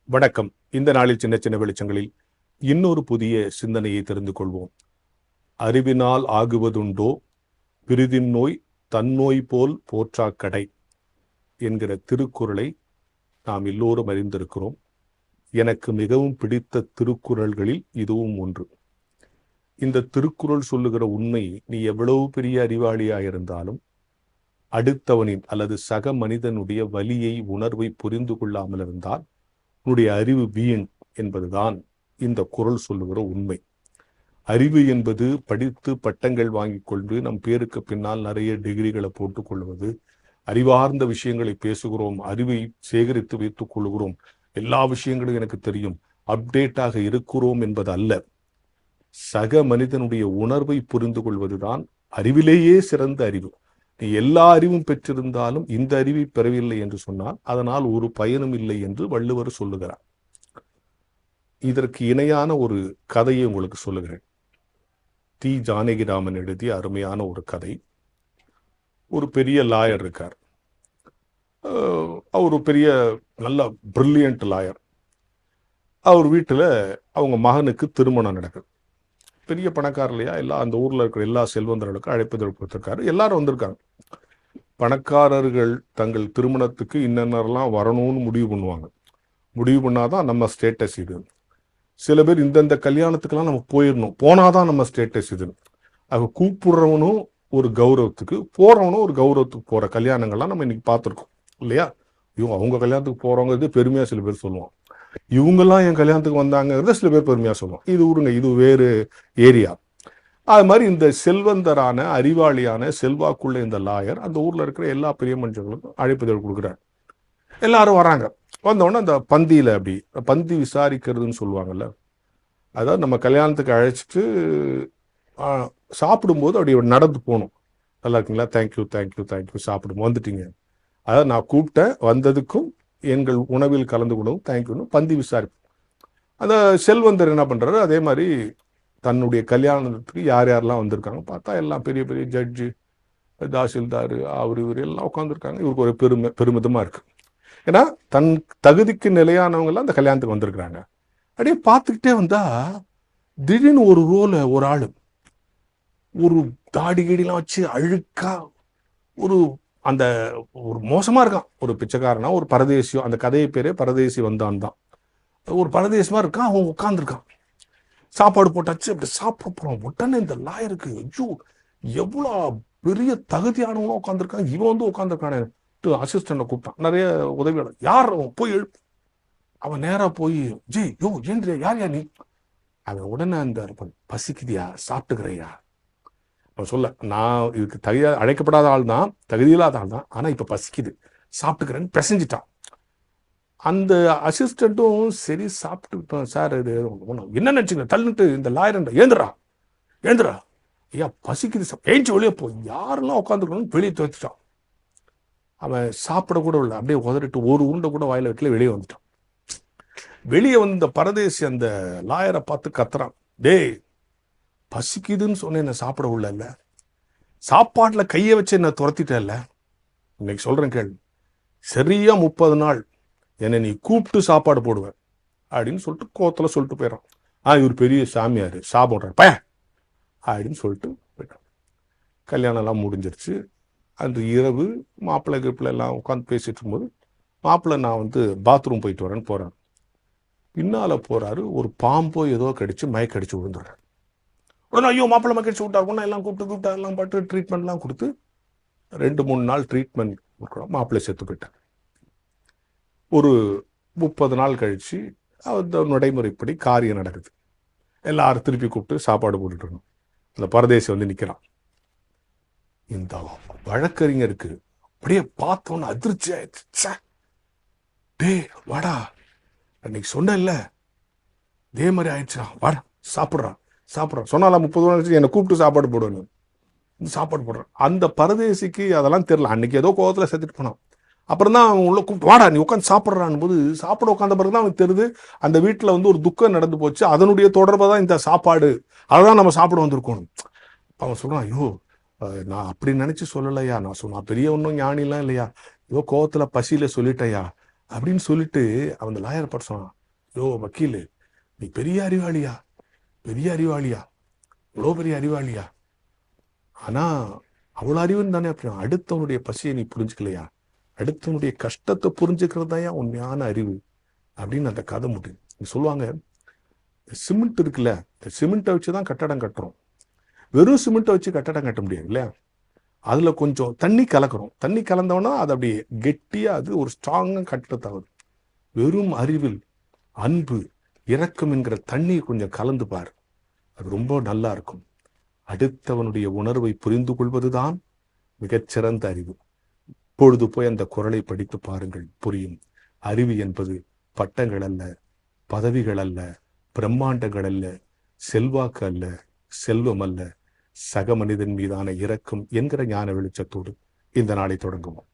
வணக்கம். இந்த நாளில் சின்ன சின்ன வெளிச்சங்களில் இன்னொரு புதிய சிந்தனையை தெரிந்து கொள்வோம். அறிவினால் ஆகுவதுண்டோ பிறிதின் நோய் தன்னோய் போல் போற்றாக்கடை என்கிற திருக்குறளை நாம் எல்லோரும் அறிந்திருக்கிறோம். எனக்கு மிகவும் பிடித்த திருக்குறள்களில் இதுவும் ஒன்று. இந்த திருக்குறள் சொல்லுகிற உண்மை, நீ எவ்வளவு பெரிய அறிவாளியாயிருந்தாலும் அடுத்தவனின் அல்லது சக மனிதனுடைய வலியை உணர்வை புரிந்து கொள்ளாமல் இருந்தால் உன்னுடைய அறிவு வீண் என்பதுதான் இந்த குறள் சொல்லுகிற உண்மை. அறிவு என்பது படித்து பட்டங்கள் வாங்கி கொண்டு நம் பேருக்கு பின்னால் நிறைய டிகிரிகளை போட்டுக் கொள்வது, அறிவார்ந்த விஷயங்களை பேசுகிறோம், அறிவை சேகரித்து வைத்துக் கொள்கிறோம், எல்லா விஷயங்களும் எனக்கு தெரியும், அப்டேட்டாக இருக்கிறோம் என்பது அல்ல. சக மனிதனுடைய உணர்வை புரிந்து கொள்வதுதான் அறிவிலேயே சிறந்த அறிவு. நீ எல்லா அறிவும் பெற்றிருந்தாலும் இந்த அறிவை பெறவில்லை என்று சொன்னால் அதனால் ஒரு பயனும் இல்லை என்று வள்ளுவர் சொல்லுகிறார். இதற்கு இணையான ஒரு கதையை உங்களுக்கு சொல்லுகிறேன். தி. ஜானகிராமன் எழுதிய அருமையான ஒரு கதை. ஒரு பெரிய லாயர் இருக்கார். அவர் பெரிய நல்ல பிரில்லியன்ட் லாயர். அவர் வீட்டில் அவங்க மகனுக்கு திருமணம் நடக்குது. பெரிய பணக்கார இல்லையா, எல்லா அந்த ஊரில் இருக்கிற எல்லா செல்வந்தர்களுக்கும் அழைப்பு கொடுத்துருக்காரு. எல்லாரும் வந்திருக்காங்க. பணக்காரர்கள் தங்கள் திருமணத்துக்கு இன்னென்னலாம் வரணும்னு முடிவு பண்ணுவாங்க. முடிவு பண்ணாதான் நம்ம ஸ்டேட்டஸ் இது. சில பேர் இந்தந்த கல்யாணத்துக்கெல்லாம் நம்ம போயிடணும், போனாதான் நம்ம ஸ்டேட்டஸ் இது. அவங்க கூப்பிடுறவனும் ஒரு கௌரவத்துக்கு, போறவனும் ஒரு கௌரவத்துக்கு போற கல்யாணங்கள்லாம் நம்ம இன்னைக்கு பார்த்துருக்கோம் இல்லையா. இவங்க அவங்க கல்யாணத்துக்கு போறவங்க பெருமையா சில பேர் சொல்லுவோம். இவங்கெல்லாம் என் கல்யாணத்துக்கு வந்தாங்கிறத சில பேர் பெருமையா சொல்லுவோம். இது ஊருங்க, இது வேறு ஏரியா. அது மாதிரி இந்த செல்வந்தரான அறிவாளியான செல்வாக்குள்ள இந்த லாயர் அந்த ஊர்ல இருக்கிற எல்லா பெரிய மனுஷங்களுக்கும் அழைப்புதல் கொடுக்குறாரு. எல்லாரும் வராங்க. வந்தோடனே அந்த பந்தியில அப்படி பந்தி விசாரிக்கிறதுன்னு சொல்லுவாங்கல்ல, அதாவது நம்ம கல்யாணத்துக்கு அழைச்சிட்டு சாப்பிடும்போது அப்படி நடந்து போகணும். நல்லா இருக்குங்களா, தேங்க்யூ தேங்க்யூ தேங்க்யூ, சாப்பிடும் வந்துட்டீங்க, அதாவது நான் கூப்பிட்டேன், வந்ததுக்கும் எங்கள் உணவில் கலந்து கொண்டதும் தேங்க்யூன்னு பந்தி விசாரிப்பு. அந்த செல்வந்தர் என்ன பண்றாரு, அதே மாதிரி தன்னுடைய கல்யாணத்துக்கு யார் யாரெல்லாம் வந்திருக்காங்க பார்த்தா எல்லாம் பெரிய பெரிய ஜட்ஜு, தாசில்தார், அவர் இவர் எல்லாம் உட்காந்துருக்காங்க. இவருக்கு ஒரு பெருமிதமா இருக்கு. ஏன்னா தன் தகுதிக்கு நிலையானவங்க எல்லாம் அந்த கல்யாணத்துக்கு வந்திருக்கிறாங்க. அப்படியே பார்த்துக்கிட்டே வந்தா திடீர்னு ஒரு ரோல ஒரு ஆளு ஒரு தாடி கீடிலாம் வச்சு அழுக்கா ஒரு அந்த ஒரு மோசமா இருக்கான். ஒரு பிச்சைக்காரனா, ஒரு பரதேசியோ, அந்த கதையை பேரே பரதேசி வந்தான் தான். ஒரு பரதேசமா இருக்கான். அவன் உட்காந்துருக்கான். சாப்பாடு போட்டாச்சு, அப்படி சாப்பிட போறான். உடனே இந்த லாயருக்கு ஐயோ எவ்வளோ பெரிய தகுதியானவங்களும் உட்காந்துருக்கான், இவன் வந்து உட்காந்துருக்கானே. அசிஸ்டன்ட கூப்பிட்டான், நிறைய உதவியாளர். யார் போய் எழுப்பு. அவன் நேரா போய் ஜெய் யோ ஏன்றியா, யார் யா நீ? அவன் உடனே அந்த பசிக்குதியா, சாப்பிட்டுக்கிறையா? அவன் சொல்ல, நான் இதுக்கு தகுதியா அழைக்கப்படாத ஆள் தான், தகுதியில்லாத ஆள் தான், ஆனா இப்ப பசிக்குது, சாப்பிட்டுக்கிறேன்னு பிசைஞ்சிட்டான். அந்த அசிஸ்டண்ட்டும் சரி சாப்பிட்டு, சார் இது என்ன நினைச்சுங்க, தள்ளிட்டு இந்த லாயர் ஏந்திரா ஏந்திரா, ஐயா பசிக்குது, ஏஞ்சி வெளியே போ, யாரெல்லாம் உட்காந்துருக்கணும் வெளியே துவைச்சிட்டான். அவன் சாப்பிட கூட இல்லை, அப்படியே உதறிட்டு ஒரு உருண்டை கூட வாயில வைக்கல, வெளியே வந்துட்டான். வெளியே வந்த பரதேசி அந்த லாயரை பார்த்து கத்துறான், டேய் பசிக்குதுன்னு சொன்ன என்ன சாப்பிட உள்ள இல்ல, சாப்பாட்டுல கையை வச்சு என்ன துரத்திட்டல, இன்னைக்கு சொல்றேன் கேள்வி, சரியா 30 நாள் என்னை நீ கூப்பிட்டு சாப்பாடு போடுவேன் அப்படின்னு சொல்லிட்டு கோத்துல சொல்லிட்டு போயிடறான். இவர் பெரிய சாமியாரு, சாப்பிட்றாரு பய அப்படின்னு சொல்லிட்டு போயிட்டான். கல்யாணம் எல்லாம் முடிஞ்சிருச்சு. அன்று இரவு மாப்பிள்ளை கிப்பிள்ள எல்லாம் உட்காந்து பேசிட்டு இருக்கும்போது, மாப்பிள்ளை நான் வந்து பாத்ரூம் போயிட்டு வரேன்னு போறாரு. பின்னால போறாரு, ஒரு பாம்போ ஏதோ கடிச்சு மயக்கடிச்சு விழுந்துடுறாரு. உடனே ஐயோ மாப்பிள்ளை மயக்கடிச்சு விட்டாரு. உடனே எல்லாம் கூப்பிட்டு எல்லாம் பட்டு ட்ரீட்மெண்ட்லாம் கொடுத்து 2-3 நாள் ட்ரீட்மெண்ட் கொடுக்குறோம். மாப்பிள்ளை செத்து போயிட்டார். ஒரு 30 நாள் கழிச்சு அந்த நடைமுறைப்படி காரியம் நடக்குது. எல்லாரும் திருப்பி கூப்பிட்டு சாப்பாடு போட்டுட்டு இருக்கணும். அந்த பரதேசி வந்து நிற்கிறான். இந்த வழக்கறிஞருக்கு அப்படியே பார்த்தோன்னு அதிர்ச்சி ஆயிடுச்சு. டே வாடா, அன்னைக்கு சொன்ன இதே மாதிரி ஆயிடுச்சா, வாடா சாப்பிட்றான் சாப்பிட்றான் சொன்னாலாம் 30 நாள் என்னை கூப்பிட்டு சாப்பாடு போடுவேன், சாப்பாடு போடுறான். அந்த பரதேசிக்கு அதெல்லாம் தெரியல. அன்னைக்கு ஏதோ கோவத்தில் செத்துட்டு போனான். அப்புறம் தான் அவன் உள்ள கூப்பிட்டு வாடா நீ உட்காந்து சாப்பிட்றான் போது, சாப்பிட உட்காந்த பிறகு தான் அவனுக்கு தெரியுது அந்த வீட்டில் வந்து ஒரு துக்கம் நடந்து போச்சு, அதனுடைய தொடர்பை தான் இந்த சாப்பாடு, அதான் நம்ம சாப்பிட வந்திருக்கோம். அவன் சொல்றான், ஐயோ நான் அப்படி நினைச்சு சொல்லலையா, நான் பெரிய ஒன்றும் ஞானிலாம் இல்லையா, ஏதோ கோவத்துல பசியில சொல்லிட்டையா அப்படின்னு சொல்லிட்டு அவன் லாயர் பார்த்து சொன்னான், யோ வக்கீல், நீ பெரிய அறிவாளியா, பெரிய அறிவாளியா, இவ்வளோ பெரிய அறிவாளியா, ஆனா அவ்வளோ அறிவுன்னு தானே அப்படி அடுத்தவனுடைய பசியை நீ புரிஞ்சுக்கலையா, அடுத்தவனுடைய கஷ்டத்தை புரிஞ்சுக்கிறது தான் உண்மையான அறிவு அப்படின்னு அந்த கதை முடியும். சொல்லுவாங்க, சிமெண்ட் இருக்குல்ல, இந்த சிமெண்ட்டை வச்சுதான் கட்டடம் கட்டுறோம். வெறும் சிமெண்ட்டை வச்சு கட்டடம் கட்ட முடியாது இல்லையா? அதுல கொஞ்சம் தண்ணி கலக்கிறோம். தண்ணி கலந்தோன்னா அது அப்படியே கெட்டியா அது ஒரு ஸ்ட்ராங்கா கட்டத்தாகுது. வெறும் அறிவில் அன்பு இரக்கம் என்கிற தண்ணீர் கொஞ்சம் கலந்து பார், அது ரொம்ப நல்லா இருக்கும். அடுத்தவனுடைய உணர்வை புரிந்து கொள்வதுதான் மிகச்சிறந்த அறிவு. இப்பொழுது போய் அந்த குறளை படித்து பாருங்கள், புரியும். அறிவு என்பது பட்டங்கள் அல்ல, பதவிகள் அல்ல, பிரம்மாண்டங்கள் அல்ல, செல்வாக்கு அல்ல, செல்வம் அல்ல, சக மனிதன் மீதான இரக்கம் என்கிற ஞான வெளிச்சத்தோடு இந்த நாளை தொடங்குவோம்.